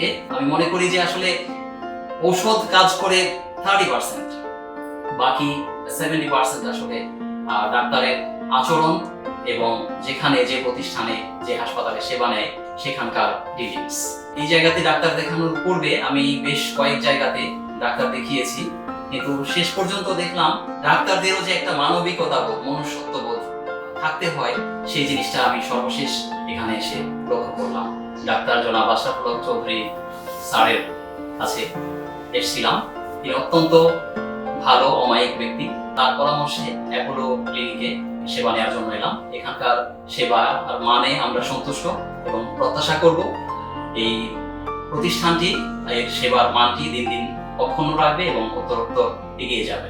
থেকে। আমি মনে করি যে আসলে ঔষধ কাজ করে 30%, বাকি 70% আসলে ডাক্তারের আচরণ এবং যেখানে যে প্রতিষ্ঠানে যে হাসপাতালে সেবা নেয় সেখানকার ডিটেইলস। এই জায়গাতে ডাক্তার দেখানোর পূর্বে আমি বেশ কয়েক জায়গাতে ডাক্তার দেখিয়েছি, কিন্তু শেষ পর্যন্ত দেখলাম ডাক্তারদেরও যে একটা মানবিকতা বোধ, মনুষ্যত্ববোধ থাকতে হয়, সেই জিনিসটা আমি সর্বশেষ এখানে এসে লক্ষ্য করলাম। ডাক্তার জনাব আশরাফুল হক চৌধুরী স্যারের কাছে এসেছিলাম। তিনি অত্যন্ত ভালো অমায়িক ব্যক্তি। তার পরামর্শে অ্যাপোলো ক্লিনিকে সেবা নেওয়ার জন্য এলাম। এখানকার সেবা আর মানে আমরা সন্তুষ্ট এবং প্রত্যাশা করব এই প্রতিষ্ঠানটি এর সেবার মানটি দিন দিন অক্ষুণ্ণ রাখবে এবং উত্তরোত্তর এগিয়ে যাবে।